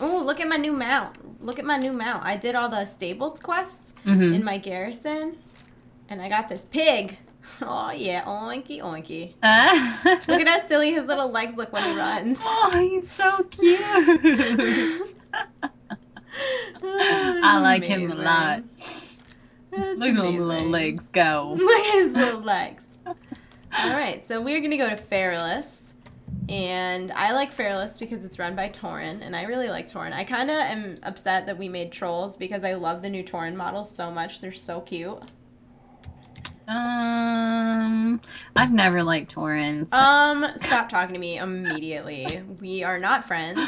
Ooh, look at my new mount. Look at my new mount. I did all the stables quests Mm-hmm. in my garrison, and I got this pig. Oh, yeah. Oinky, oinky. Look at how silly his little legs look when he runs. Oh, he's so cute. I like him a lot. That's Look at the little legs go. Look at his little legs. All right, so we're going to go to Fairless. And I like Fairless because it's run by Torin, and I really like Torin. I kind of am upset that we made trolls because I love the new Torin models so much. They're so cute. I've never liked Torrens. Stop talking to me immediately. We are not friends.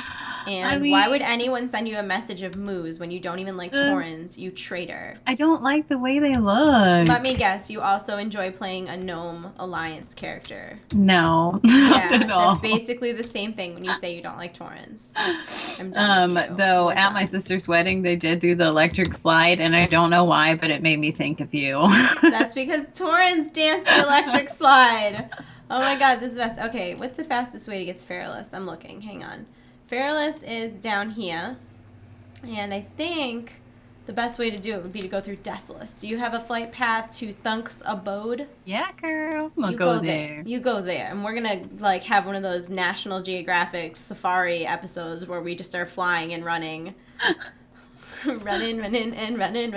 And why would anyone send you a message of moos when you don't even like Torrens, you traitor? I don't like the way they look. Let me guess, you also enjoy playing a Gnome Alliance character. No, Yeah, not at all. that's basically the same thing when you say you don't like Torrens. I'm done with you. Though at my sister's wedding, they did do the electric slide, and I don't know why, but it made me think of you. That's because Torrens danced the electric slide. Oh my god, this is the best. Okay, what's the fastest way to get to Fairless? I'm looking. Hang on. Fairless is down here. And I think the best way to do it would be to go through Desolus. Do you have a flight path to Thunk's abode? Yeah, girl. I'm gonna go there. You go there. And we're gonna like have one of those National Geographic safari episodes where we just start flying and running. running and running.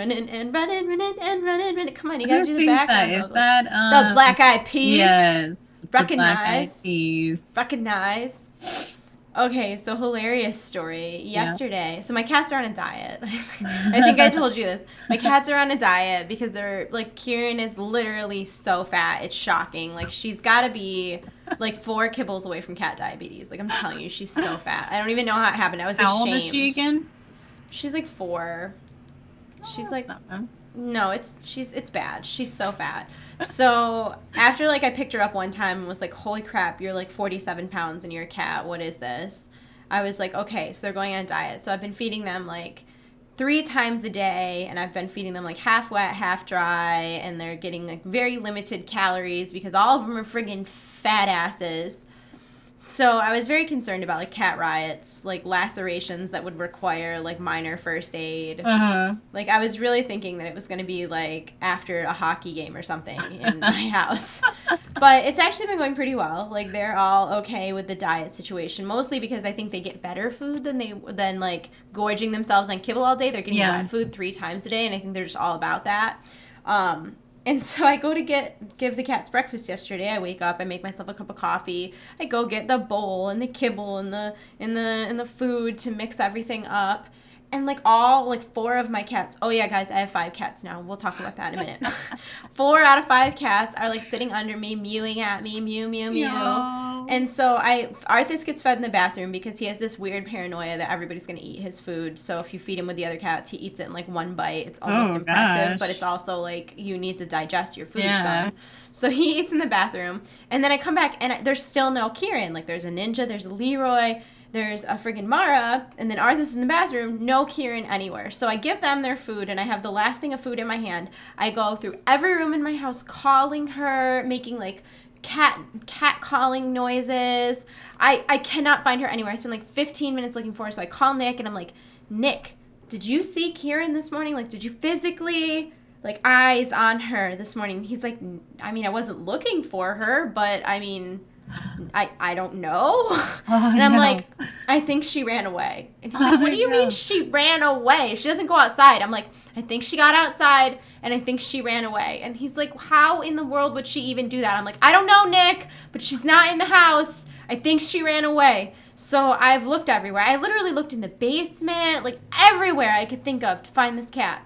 Come on, you gotta do the background. Is that the Black Eyed Peas? Yes. Recognize. Peas. Recognize. Okay, so hilarious story. Yesterday, so my cats are on a diet. I think I told you this. My cats are on a diet because they're like, Kieran is literally so fat. It's shocking. Like, she's got to be like 4 kibbles away from cat diabetes. Like, I'm telling you, she's so fat. I don't even know how it happened. I was ashamed. How old is she again? She's like 4. She's like, not bad. No, it's bad. She's so fat. So after like I picked her up one time and was like, holy crap, you're like 47 pounds and you're a cat. What is this? I was like, okay, so they're going on a diet. So I've been feeding them like 3 times a day, and I've been feeding them like half wet, half dry, and they're getting like very limited calories because all of them are friggin' fat asses. So I was very concerned about like cat riots, like lacerations that would require like minor first aid. Like I was really thinking that it was going to be like after a hockey game or something in my house. But it's actually been going pretty well. Like they're all okay with the diet situation, mostly because I think they get better food than like gorging themselves on kibble all day. They're getting wet food 3 times a day, and I think they're just all about that. And so I go to give the cats breakfast yesterday. I wake up, I make myself a cup of coffee. I go get the bowl and the kibble and the food to mix everything up. And like 4 of my cats. Oh yeah, guys, I have 5 cats now. We'll talk about that in a minute. 4 out of 5 cats are like sitting under me, mewing at me, mew mew mew. No. And so Arthas gets fed in the bathroom because he has this weird paranoia that everybody's gonna eat his food. So if you feed him with the other cats, he eats it in like 1 bite. It's almost impressive, but it's also like you need to digest your food some. So he eats in the bathroom, and then I come back and there's still no Kieran. Like there's a Ninja, there's a Leroy. There's a friggin' Mara, and then Arthas is in the bathroom, no Kieran anywhere. So I give them their food, and I have the last thing of food in my hand. I go through every room in my house calling her, making like cat calling noises. I cannot find her anywhere. I spend like 15 minutes looking for her, so I call Nick, and I'm like, Nick, did you see Kieran this morning? Like, did you physically, like, eyes on her this morning? He's like, I mean, I wasn't looking for her, but I mean... I don't know. And I'm like, I think she ran away. And he's like, what do you mean she ran away? She doesn't go outside. I'm like, I think she got outside and I think she ran away. And he's like, how in the world would she even do that? I'm like, I don't know, Nick, but she's not in the house. I think she ran away. So I've looked everywhere. I literally looked in the basement, like everywhere I could think of to find this cat.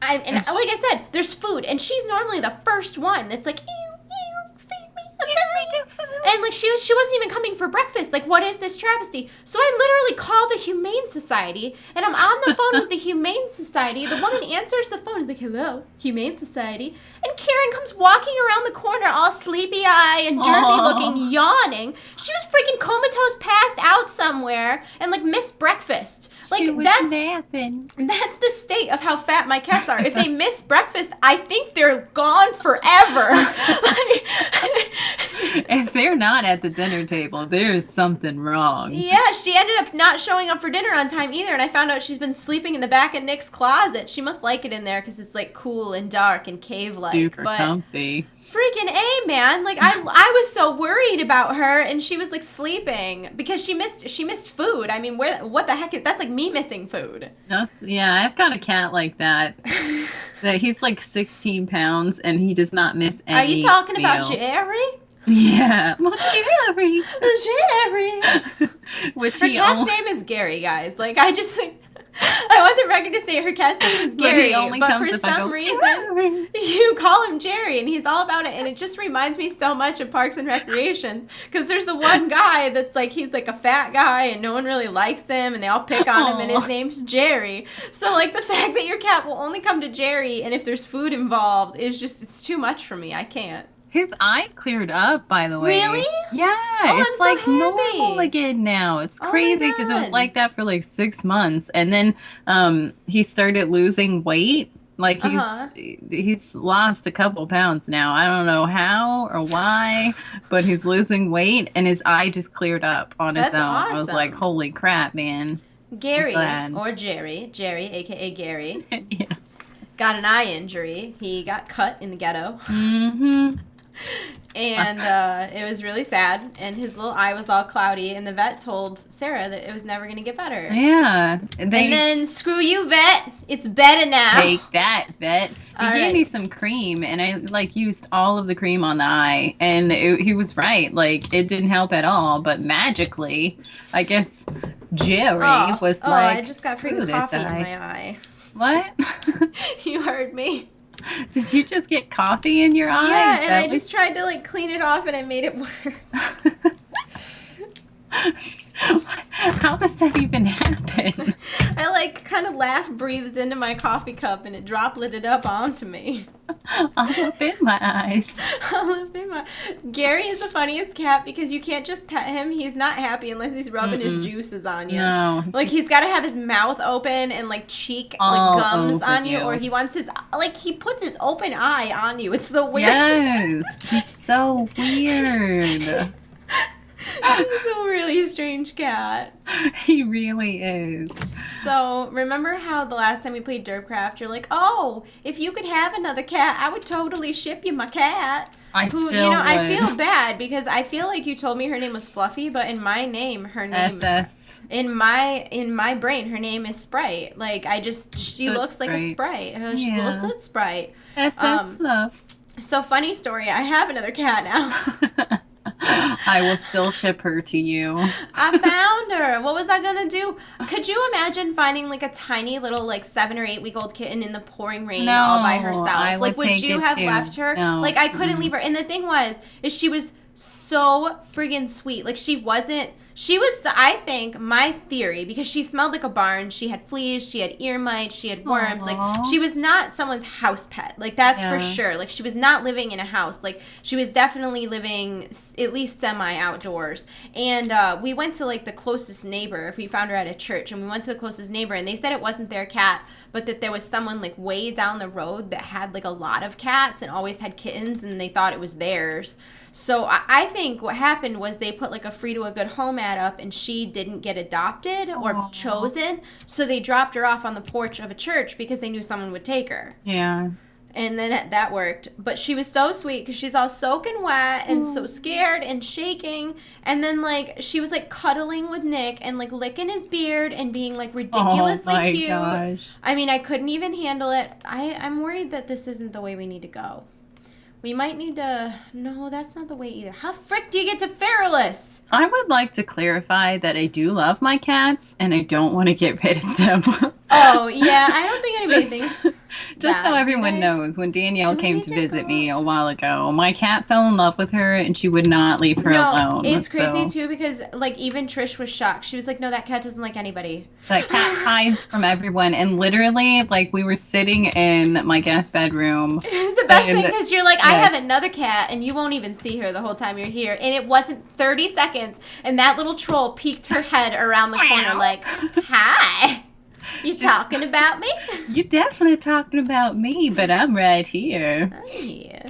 Like I said, there's food, and she's normally the first one that's like, and like she wasn't even coming for breakfast. Like, what is this travesty? So I literally call the Humane Society, and I'm on the phone with the Humane Society. The woman answers the phone. Is like, hello, Humane Society. And Karen comes walking around the corner, all sleepy-eyed and derpy-looking, yawning. She was freaking comatose, passed out somewhere, and like missed breakfast. Like that's the state of how fat my cats are. If they miss breakfast, I think they're gone forever. If If they're not at the dinner table, there's something wrong. Yeah, she ended up not showing up for dinner on time either, and I found out she's been sleeping in the back of Nick's closet. She must like it in there because it's like cool and dark and cave-like. Super but comfy. freaking A, man. Like I was so worried about her, and she was like sleeping because she missed food. I mean, what the heck that's like me missing food. Yeah, I've got a cat like that. That he's like 16 pounds and he does not miss any Are you talking meal. about Jerry? Yeah. Well, Jerry. Jerry. Which her cat's name is Gary, guys. Like I just like I want the record to say her cat's name is Gary, but for some reason you call him Jerry, and he's all about it. And it just reminds me so much of Parks and Recreations, because there's the one guy that's like, he's like a fat guy, and no one really likes him, and they all pick on him, and his name's Jerry. So like the fact that your cat will only come to Jerry, and if there's food involved, is just, it's too much for me. I can't. His eye cleared up, by the way. Really? Yeah, it's I'm like so happy. normal again now. It's crazy because it was like that for like 6 months, and then he started losing weight. Like he's lost a couple pounds now. I don't know how or why, but he's losing weight, and his eye just cleared up on its own. Awesome. I was like, holy crap, man. Gary, or Jerry, aka Gary, Yeah. got an eye injury. He got cut in the ghetto. Mm-hmm. And it was really sad, and his little eye was all cloudy, and the vet told Sarah that it was never going to get better. Yeah. And then, screw you, vet. It's better now. Take that, vet. He gave me some cream, and I, like, used all of the cream on the eye, and he was right. Like, it didn't help at all, but magically, I guess Jerry was like, I just got freaking coffee in my eye. What? You heard me. Did you just get coffee in your eye? Yeah, and I just tried to like clean it off, and I made it worse. How does that even happen? I like kind of breathed into my coffee cup, and it dropleted up onto me. All up in my eyes. All up in my... Gary is the funniest cat because you can't just pet him. He's not happy unless he's rubbing his juices on you. No. Like, he's got to have his mouth open and like cheek all like gums on you, you, or he wants his he puts his open eye on you. It's the weirdest. Yes, he's so weird. He's a really strange cat. He really is. So, remember how the last time we played Geographic, you're like, oh, if you could have another cat, I would totally ship you my cat. I still would. I feel bad because I feel like you told me her name was Fluffy, but in my name, her name... SS. In my brain, her name is Sprite. Like, she looks like a Sprite. She looks like Sprite. SS Fluffs. So, funny story, I have another cat now. I will still ship her to you. I found her. What was I gonna do? Could you imagine finding like a tiny little like 7 or 8 week old kitten in the pouring rain all by herself? Would you have left her? No. Like I couldn't leave her. And the thing is she was so friggin' sweet. Like she was, I think, my theory, because she smelled like a barn. She had fleas, she had ear mites, she had worms. Aww. Like she was not someone's house pet. Like that's for sure. Like she was not living in a house. Like she was definitely living at least semi outdoors. And we went to like the closest neighbor. We found her at a church, and we went to the closest neighbor, and they said it wasn't their cat, but that there was someone like way down the road that had like a lot of cats and always had kittens, and they thought it was theirs. So I think what happened was they put like a free to a good home ad up, and she didn't get adopted or chosen. So they dropped her off on the porch of a church because they knew someone would take her. Yeah. And then that worked. But she was so sweet because she's all soaking wet and so scared and shaking. And then like she was like cuddling with Nick and like licking his beard and being like ridiculously cute. Gosh. I mean, I couldn't even handle it. I'm worried that this isn't the way we need to go. We might need to... No, that's not the way either. How frick do you get to Fairless? I would like to clarify that I do love my cats, and I don't want to get rid of them. Oh, yeah. I don't think anybody thinks... Just so everyone knows, when Danielle came to visit me a while ago, my cat fell in love with her, and she would not leave her alone. It's crazy, too, because, like, even Trish was shocked. She was like, no, that cat doesn't like anybody. That cat hides from everyone, and literally, like, we were sitting in my guest bedroom. It was the best thing, because you're like, I have another cat, and you won't even see her the whole time you're here. And it wasn't 30 seconds, and that little troll peeked her head around the corner like, hi. You talking about me? You're definitely talking about me, but I'm right here. Oh, yeah.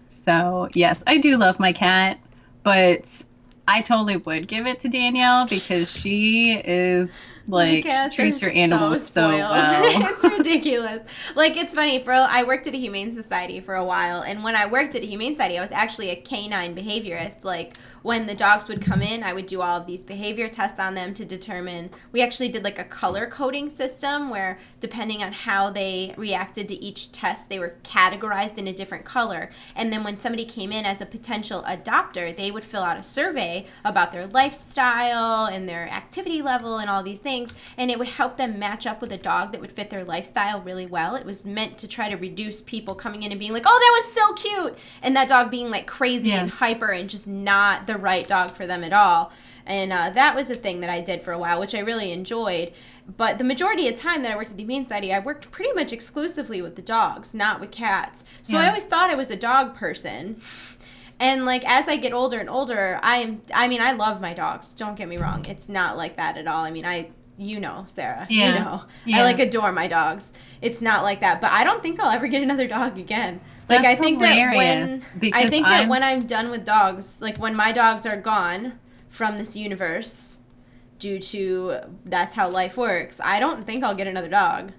So, yes, I do love my cat, but I totally would give it to Danielle because she is My like, she cats are treats her so animals so spoiled. well. It's ridiculous. Like, it's funny. I worked at a humane society for a while, and when I worked at a humane society, I was actually a canine behaviorist. Like, when the dogs would come in, I would do all of these behavior tests on them to determine. We actually did like a color coding system where, depending on how they reacted to each test, they were categorized in a different color. And then when somebody came in as a potential adopter, they would fill out a survey about their lifestyle and their activity level and all these things, and it would help them match up with a dog that would fit their lifestyle really well. It was meant to try to reduce people coming in and being like, oh, that was so cute, and that dog being like crazy and hyper and just not the right dog for them at all. And that was a thing that I did for a while, which I really enjoyed. But the majority of time that I worked at the Humane Society, I worked pretty much exclusively with the dogs, not with cats. So I always thought I was a dog person. And like as I get older and older, I love my dogs. Don't get me wrong. It's not like that at all. I mean, Sarah, I like adore my dogs. It's not like that, but I don't think I'll ever get another dog again. Like That's I think hilarious, that when I'm done with dogs, like when my dogs are gone from this universe due to that's how life works, I don't think I'll get another dog.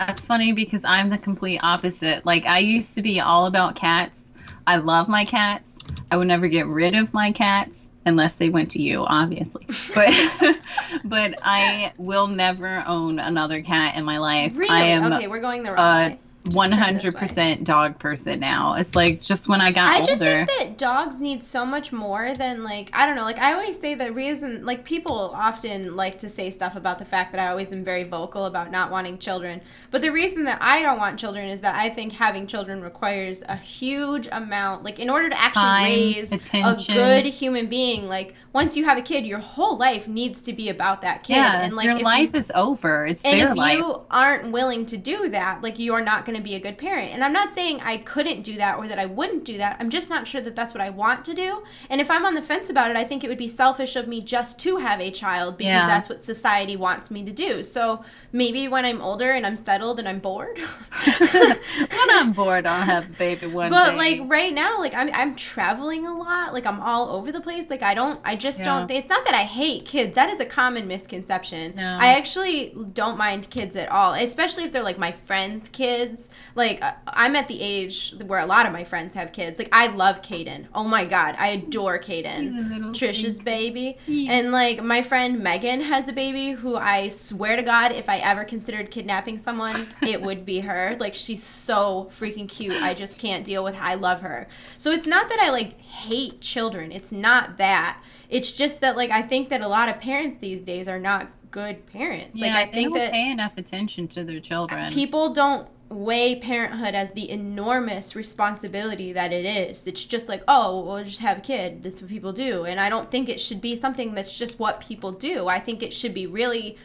That's funny because I'm the complete opposite. Like I used to be all about cats. I love my cats. I would never get rid of my cats unless they went to you, obviously. But but I will never own another cat in my life. Really? I am Okay, we're going the wrong way. 100% dog person now. It's like just when I got older. I just think that dogs need so much more than like, I don't know, like I always say the reason, like people often like to say stuff about the fact that I always am very vocal about not wanting children. But the reason that I don't want children is that I think having children requires a huge amount, like in order to actually raise attention. A good human being, like once you have a kid, your whole life needs to be about that kid. Yeah, and like your life is over. It's and their if life. you aren't willing to do that, like you are not going to be a good parent. And I'm not saying I couldn't do that or that I wouldn't do that. I'm just not sure that that's what I want to do. And if I'm on the fence about it, I think it would be selfish of me just to have a child because that's what society wants me to do. So maybe when I'm older and I'm settled and I'm bored. When I'm bored, I'll have a baby one day. But like right now, like I'm traveling a lot. Like I'm all over the place. Like I just don't. It's not that I hate kids. That is a common misconception. No. I actually don't mind kids at all, especially if they're like my friends' kids. Like I'm at the age where a lot of my friends have kids. Like I love Caden. Oh my god, I adore Caden. Trisha's baby. Yeah. And like my friend Megan has a baby who I swear to God, if I ever considered kidnapping someone, it would be her. Like she's so freaking cute. I just can't deal with her. I love her. So it's not that I like hate children. It's not that. It's just that like I think that a lot of parents these days are not good parents. Yeah, like I think they don't that pay enough attention to their children. People don't weigh parenthood as the enormous responsibility that it is. It's just like, oh, we'll just have a kid. That's what people do. And I don't think it should be something that's just what people do. I think it should be really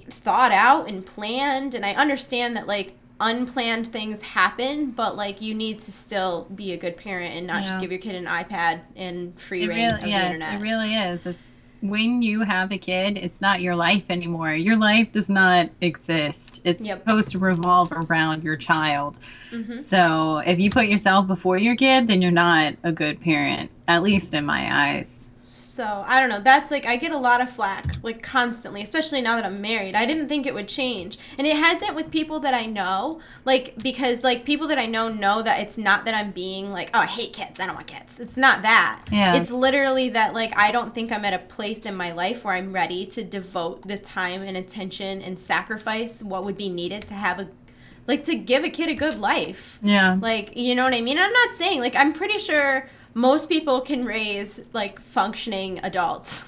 thought out and planned. And I understand that like unplanned things happen, but like you need to still be a good parent and not just give your kid an iPad and free reign of the internet. It really is. It's when you have a kid, it's not your life anymore. Your life does not exist. It's supposed to revolve around your child. Mm-hmm. So if you put yourself before your kid, then you're not a good parent, at least in my eyes. So, I don't know. That's like, I get a lot of flack, like constantly, especially now that I'm married. I didn't think it would change. And it hasn't with people that I know, like, because like people that I know that it's not that I'm being like, oh, I hate kids. I don't want kids. It's not that. Yeah. It's literally that like, I don't think I'm at a place in my life where I'm ready to devote the time and attention and sacrifice what would be needed to have a, like to give a kid a good life. Yeah. Like, you know what I mean? I'm not saying, like, I'm pretty sure most people can raise like functioning adults.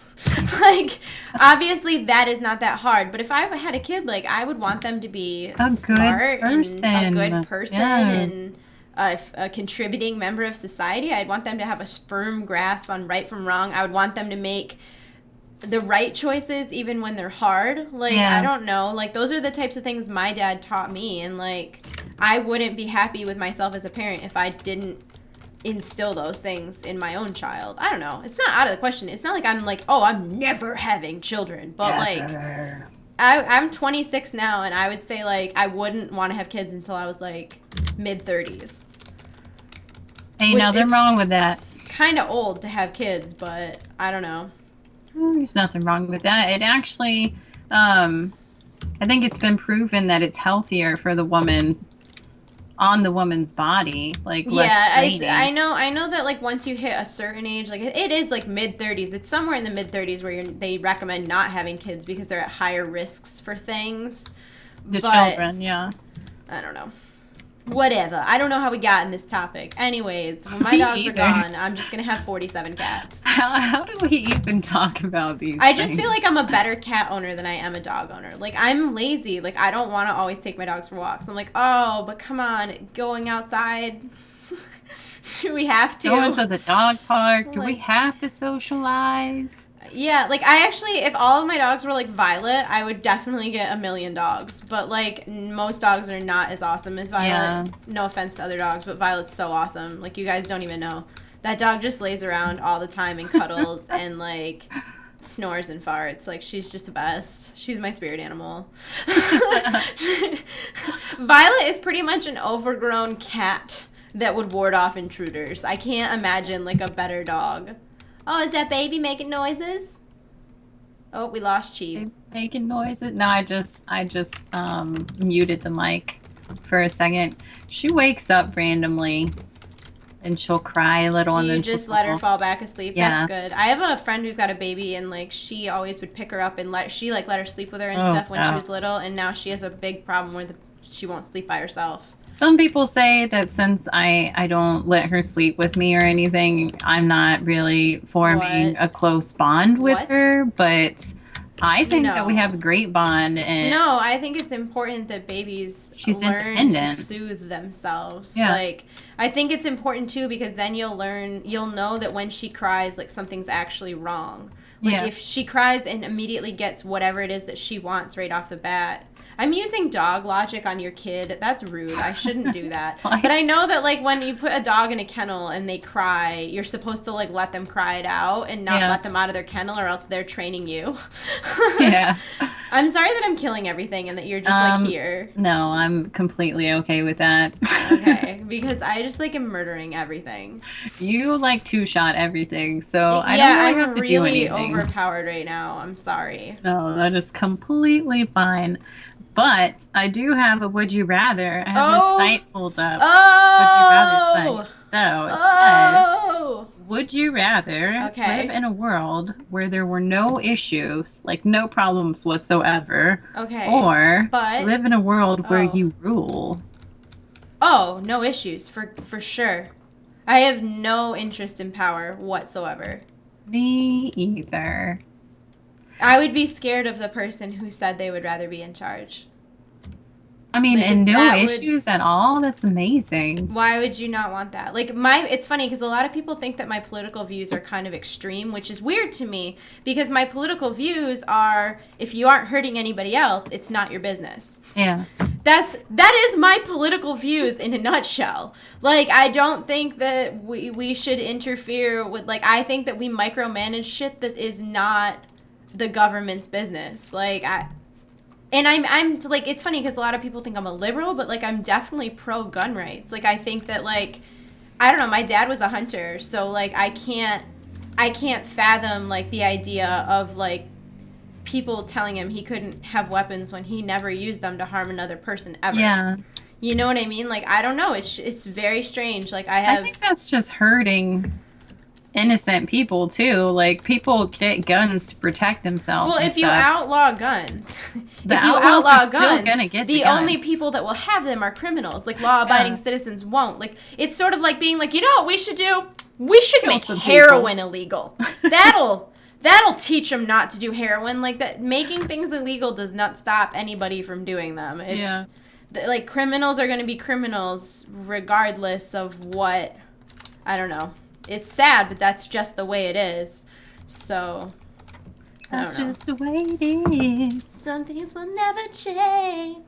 Like obviously that is not that hard, but if I had a kid, like I would want them to be smart and a good person and a contributing member of society. I'd want them to have a firm grasp on right from wrong. I would want them to make the right choices even when they're hard. Like I don't know, like those are the types of things my dad taught me, and like I wouldn't be happy with myself as a parent if I didn't instill those things in my own child. I don't know. It's not out of the question. It's not like I'm like, oh, I'm never having children. But like, I'm 26 now, and I would say like I wouldn't want to have kids until I was like mid-30s. Ain't nothing wrong with that. kind of old to have kids, but I don't know. There's nothing wrong with that. It actually, I think it's been proven that it's healthier for the woman on the woman's body, like less straining. I know that like once you hit a certain age, like it is like mid-30s. It's somewhere in the mid-30s where they recommend not having kids because they're at higher risks for things. The children, yeah. I don't know. Whatever. I don't know how we got in this topic. Anyways, when my dogs are gone, I'm just going to have 47 cats. How do we even talk about these I just feel like I'm a better cat owner than I am a dog owner. Like, I'm lazy. Like, I don't want to always take my dogs for walks. I'm like, oh, but come on, going outside. Do we have to? Going to the dog park. Do we have to socialize? Yeah, like I actually, if all of my dogs were like Violet, I would definitely get 1,000,000 dogs. But like most dogs are not as awesome as Violet. Yeah. No offense to other dogs, but Violet's so awesome. Like you guys don't even know. That dog just lays around all the time and cuddles and like snores and farts. Like she's just the best. She's my spirit animal. Violet is pretty much an overgrown cat that would ward off intruders. I can't imagine like a better dog. Oh, is that baby making noises? Oh, we lost Chiib. Making noises? No, I just muted the mic for a second. She wakes up randomly and she'll cry a little. Do you just let her fall back asleep? Yeah. That's good. I have a friend who's got a baby and like she always would pick her up and let her sleep with her and stuff when she was little, and now she has a big problem where she won't sleep by herself. Some people say that since I don't let her sleep with me or anything, I'm not really forming a close bond with her, but I think that we have a great bond. And no, I think it's important that babies learn to soothe themselves. Yeah. Like, I think it's important too because then you'll know that when she cries, like something's actually wrong. Like if she cries and immediately gets whatever it is that she wants right off the bat. I'm using dog logic on your kid. That's rude. I shouldn't do that. But I know that, like, when you put a dog in a kennel and they cry, you're supposed to, like, let them cry it out and not let them out of their kennel or else they're training you. Yeah. I'm sorry that I'm killing everything and that you're just, like, here. No, I'm completely okay with that. Okay. Because I just, like, am murdering everything. You, like, two-shot everything, so I don't really have to do anything. I'm really overpowered right now. I'm sorry. No, that is completely fine. But I do have a Would You Rather. I have this site pulled up. Would You Rather site. So it says, would you rather live in a world where there were no issues, like no problems whatsoever, or live in a world where you rule? Oh, no issues, for sure. I have no interest in power whatsoever. Me either. I would be scared of the person who said they would rather be in charge. I mean, like, and no issues at all? That's amazing. Why would you not want that? Like, it's funny because a lot of people think that my political views are kind of extreme, which is weird to me because my political views are, if you aren't hurting anybody else, it's not your business. Yeah. That is my political views in a nutshell. Like, I don't think that we should interfere with, like, I think that we micromanage shit that is not the government's business. Like, I'm like, it's funny because a lot of people think I'm a liberal, but like I'm definitely pro gun rights. Like I think that, like, I don't know, my dad was a hunter, so like I can't fathom like the idea of like people telling him he couldn't have weapons when he never used them to harm another person ever. Yeah. You know what I mean? Like, I don't know, it's very strange. Like I think that's just hurting innocent people too. Like, people get guns to protect themselves. Well, if you outlaw guns, the outlaws are still gonna get the guns. Only people that will have them are criminals. Like, law-abiding citizens won't. Like, it's sort of like being like, you know what we should do? We should make heroin illegal. That'll teach them not to do heroin. Like, that making things illegal does not stop anybody from doing them. It's like, criminals are going to be criminals regardless of what. I don't know. It's sad, but that's just the way it is. So, that's just the way it is. Some things will never change.